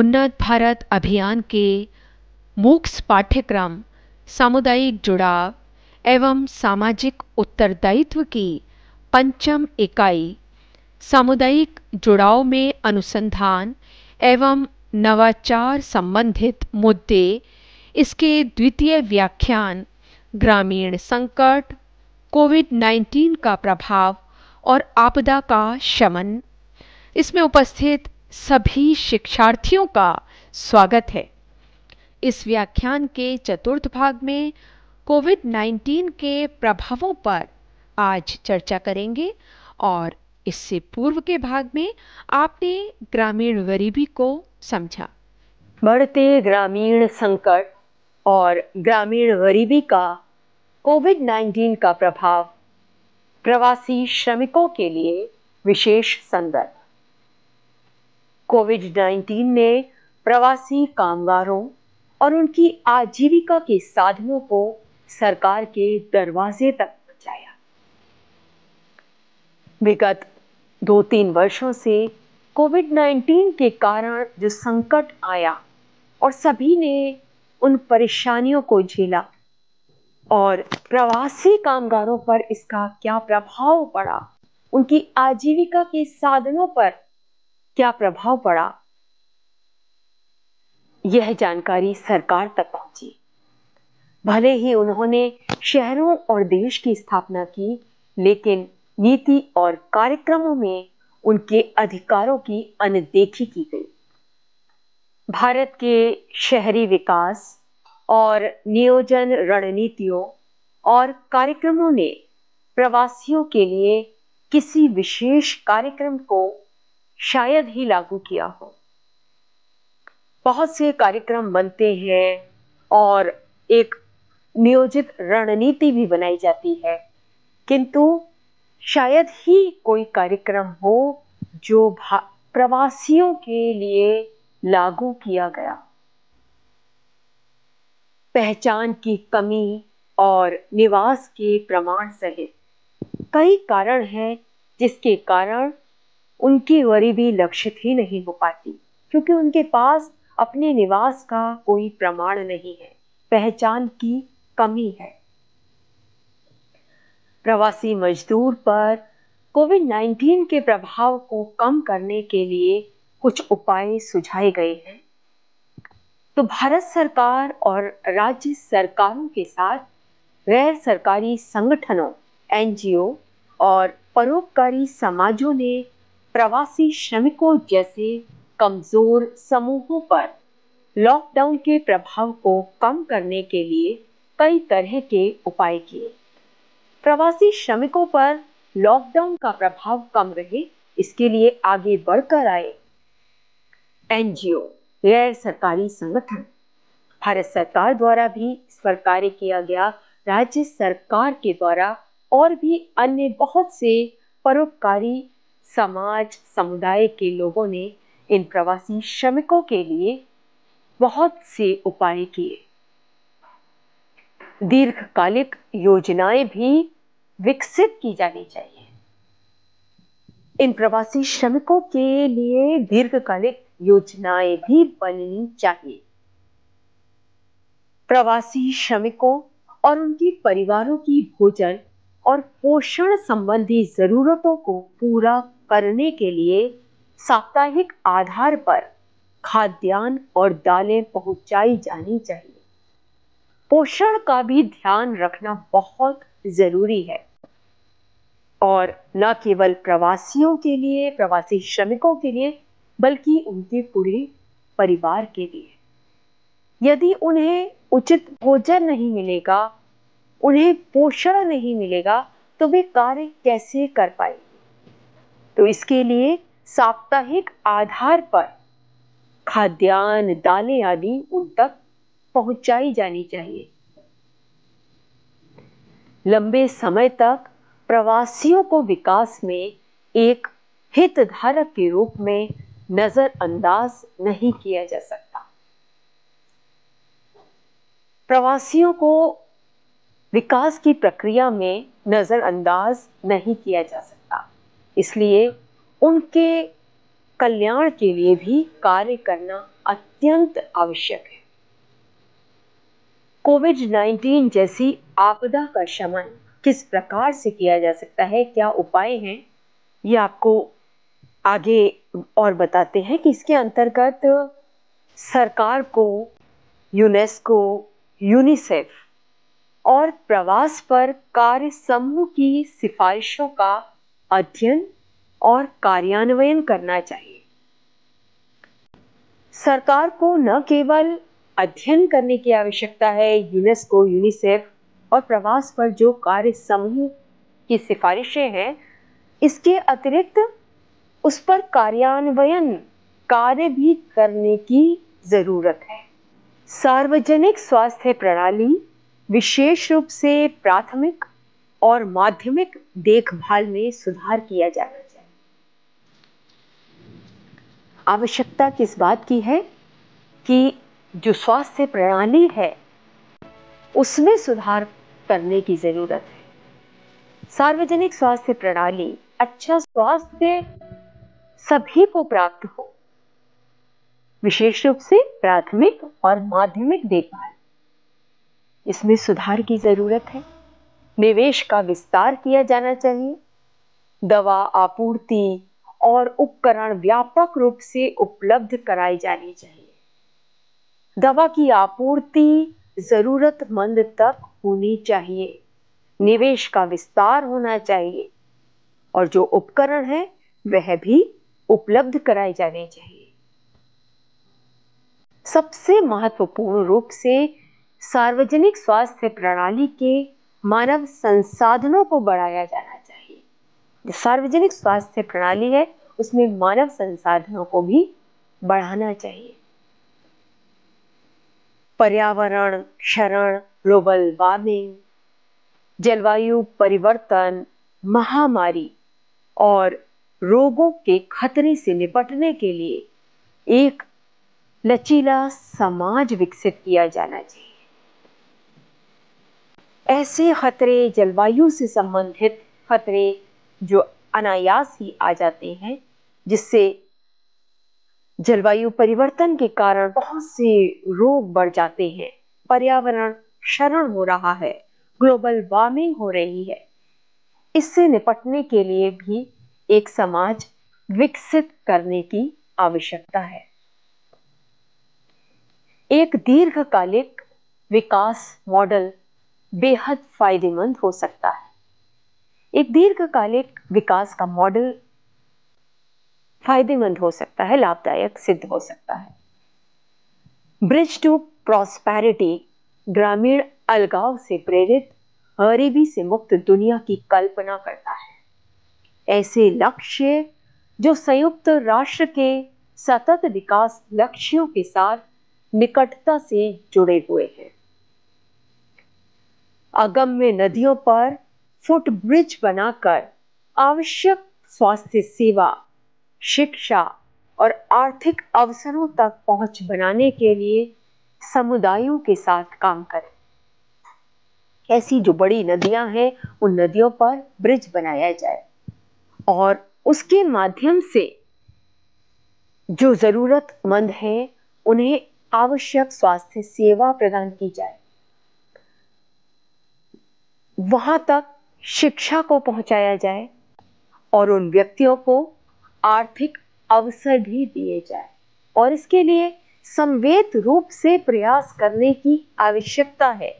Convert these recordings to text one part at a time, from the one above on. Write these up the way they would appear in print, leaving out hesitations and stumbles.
उन्नत भारत अभियान के मूक्स पाठ्यक्रम सामुदायिक जुड़ाव एवं सामाजिक उत्तरदायित्व की पंचम इकाई सामुदायिक जुड़ाव में अनुसंधान एवं नवाचार संबंधित मुद्दे, इसके द्वितीय व्याख्यान ग्रामीण संकट, कोविड-19 का प्रभाव और आपदा का शमन। इसमें उपस्थित सभी शिक्षार्थियों का स्वागत है। इस व्याख्यान के चतुर्थ भाग में कोविड-19 के प्रभावों पर आज चर्चा करेंगे और इससे पूर्व के भाग में आपने ग्रामीण गरीबी को समझा। बढ़ते ग्रामीण संकट और ग्रामीण गरीबी का कोविड-19 का प्रभाव, प्रवासी श्रमिकों के लिए विशेष संदर्भ। कोविड-19 ने प्रवासी कामगारों और उनकी आजीविका के साधनों को सरकार के दरवाजे तक पहुंचाया। विगत 2-3 वर्षों से कोविड-19 के कारण जो संकट आया और सभी ने उन परेशानियों को झेला और प्रवासी कामगारों पर इसका क्या प्रभाव पड़ा, उनकी आजीविका के साधनों पर क्या प्रभाव पड़ा, यह जानकारी सरकार तक पहुंची। भले ही उन्होंने शहरों और देश की स्थापना की, लेकिन नीति और कार्यक्रमों में उनके अधिकारों की अनदेखी की गई। भारत के शहरी विकास और नियोजन रणनीतियों और कार्यक्रमों ने प्रवासियों के लिए किसी विशेष कार्यक्रम को शायद ही लागू किया हो। बहुत से कार्यक्रम बनते हैं और एक नियोजित रणनीति भी बनाई जाती है, किंतु शायद ही कोई कार्यक्रम हो जो प्रवासियों के लिए लागू किया गया। पहचान की कमी और निवास के प्रमाण सहित कई कारण हैं जिसके कारण उनकी गरीबी लक्षित ही नहीं हो पाती, क्योंकि उनके पास अपने निवास का कोई प्रमाण नहीं है, पहचान की कमी है। प्रवासी मजदूर पर कोविड-19 के प्रभाव को कम करने के लिए कुछ उपाय सुझाए गए हैं। तो भारत सरकार और राज्य सरकारों के साथ गैर सरकारी संगठनों, एनजीओ और परोपकारी समाजों ने प्रवासी श्रमिकों जैसे कमजोर समूहों पर लॉकडाउन के प्रभाव को कम करने के लिए कई तरह के उपाय किए। प्रवासी श्रमिकों पर लॉकडाउन का प्रभाव कम रहे, इसके लिए आगे बढ़कर आए एनजीओ, गैर सरकारी संगठन। भारत सरकार द्वारा भी इस पर कार्य किया गया, राज्य सरकार के द्वारा और भी अन्य बहुत से परोपकारी समाज समुदाय के लोगों ने इन प्रवासी श्रमिकों के लिए बहुत से उपाय किए। दीर्घकालिक योजनाएं भी विकसित की जानी चाहिए। इन प्रवासी श्रमिकों के लिए दीर्घकालिक योजनाएं भी बननी चाहिए। प्रवासी श्रमिकों और उनके परिवारों की भोजन और पोषण संबंधी जरूरतों को पूरा करने के लिए साप्ताहिक आधार पर खाद्यान्न और दालें पहुंचाई जानी चाहिए। पोषण का भी ध्यान रखना बहुत जरूरी है और न केवल प्रवासियों के लिए, प्रवासी श्रमिकों के लिए, बल्कि उनके पूरे परिवार के लिए। यदि उन्हें उचित भोजन नहीं मिलेगा, उन्हें पोषण नहीं मिलेगा, तो वे कार्य कैसे कर पाएंगे? तो इसके लिए साप्ताहिक आधार पर खाद्यान्न, दालें आदि उन तक पहुंचाई जानी चाहिए। लंबे समय तक प्रवासियों को विकास में एक हितधारक के रूप में नजरअंदाज नहीं किया जा सकता। प्रवासियों को विकास की प्रक्रिया में नजरअंदाज नहीं किया जा सकता, इसलिए उनके कल्याण के लिए भी कार्य करना अत्यंत आवश्यक है। कोविड-19 जैसी आपदा का शमन किस प्रकार से किया जा सकता है, क्या उपाय हैं, ये आपको आगे और बताते हैं कि इसके अंतर्गत सरकार को यूनेस्को, यूनिसेफ और प्रवास पर कार्य समूह की सिफारिशों का अध्ययन और कार्यान्वयन करना चाहिए। सरकार को न केवल अध्ययन करने की आवश्यकता है, यूनेस्को, यूनिसेफ और प्रवास पर जो कार्य समूह की सिफारिशें हैं, इसके अतिरिक्त उस पर कार्यान्वयन कार्य भी करने की जरूरत है। सार्वजनिक स्वास्थ्य प्रणाली विशेष रूप से प्राथमिक और माध्यमिक देखभाल में सुधार किया जाना चाहिए। आवश्यकता किस बात की है कि जो स्वास्थ्य प्रणाली है उसमें सुधार करने की जरूरत है। सार्वजनिक स्वास्थ्य प्रणाली, अच्छा स्वास्थ्य सभी को प्राप्त हो, विशेष रूप से प्राथमिक और माध्यमिक देखभाल, इसमें सुधार की जरूरत है। निवेश का विस्तार किया जाना चाहिए। दवा आपूर्ति और उपकरण व्यापक रूप से उपलब्ध कराई जानी चाहिए। दवा की आपूर्ति जरूरतमंद तक होनी चाहिए। निवेश का विस्तार होना चाहिए और जो उपकरण है वह भी उपलब्ध कराए जाने चाहिए। सबसे महत्वपूर्ण रूप से सार्वजनिक स्वास्थ्य प्रणाली के मानव संसाधनों को बढ़ाया जाना चाहिए। जो सार्वजनिक स्वास्थ्य प्रणाली है उसमें मानव संसाधनों को भी बढ़ाना चाहिए। पर्यावरण क्षरण, ग्लोबल वार्मिंग, जलवायु परिवर्तन, महामारी और रोगों के खतरे से निपटने के लिए एक लचीला समाज विकसित किया जाना चाहिए। ऐसे खतरे, जलवायु से संबंधित खतरे जो अनायास ही आ जाते हैं, जिससे जलवायु परिवर्तन के कारण बहुत से रोग बढ़ जाते हैं, पर्यावरण क्षरण हो रहा है, ग्लोबल वार्मिंग हो रही है, इससे निपटने के लिए भी एक समाज विकसित करने की आवश्यकता है। एक दीर्घकालिक विकास मॉडल बेहद फायदेमंद हो सकता है। एक दीर्घकालिक विकास का मॉडल फायदेमंद हो सकता है, लाभदायक सिद्ध हो सकता है। ब्रिज टू प्रॉस्पेरिटी ग्रामीण अलगाव से प्रेरित गरीबी से मुक्त दुनिया की कल्पना करता है। ऐसे लक्ष्य जो संयुक्त राष्ट्र के सतत विकास लक्ष्यों के साथ निकटता से जुड़े हुए हैं। अगम्य नदियों पर फुटब्रिज बनाकर आवश्यक स्वास्थ्य सेवा, शिक्षा और आर्थिक अवसरों तक पहुंच बनाने के लिए समुदायों के साथ काम करें। ऐसी जो बड़ी नदियां हैं उन नदियों पर ब्रिज बनाया जाए और उसके माध्यम से जो जरूरतमंद हैं उन्हें आवश्यक स्वास्थ्य सेवा प्रदान की जाए। वहां तक शिक्षा को पहुंचाया जाए और उन व्यक्तियों को आर्थिक अवसर भी दिए जाए और इसके लिए संवेद रूप से प्रयास करने की आवश्यकता है,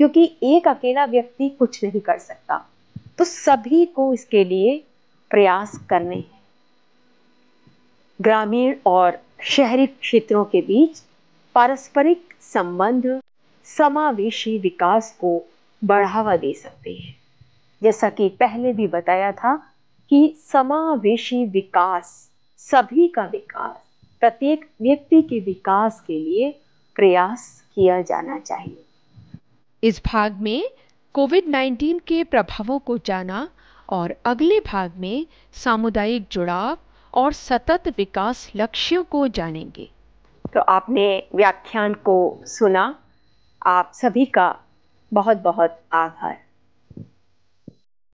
क्योंकि एक अकेला व्यक्ति कुछ नहीं कर सकता, तो सभी को इसके लिए प्रयास करने हैं। ग्रामीण और शहरी क्षेत्रों के बीच पारस्परिक संबंध समावेशी विकास को बढ़ावा दे सकते हैं। जैसा कि पहले भी बताया था कि समावेशी विकास, सभी का विकास, प्रत्येक व्यक्ति के विकास के लिए प्रयास किया जाना चाहिए। इस भाग में कोविड-19 के प्रभावों को जाना और अगले भाग में सामुदायिक जुड़ाव और सतत विकास लक्ष्यों को जानेंगे। तो आपने व्याख्यान को सुना। आप सभी का बहुत बहुत आभार।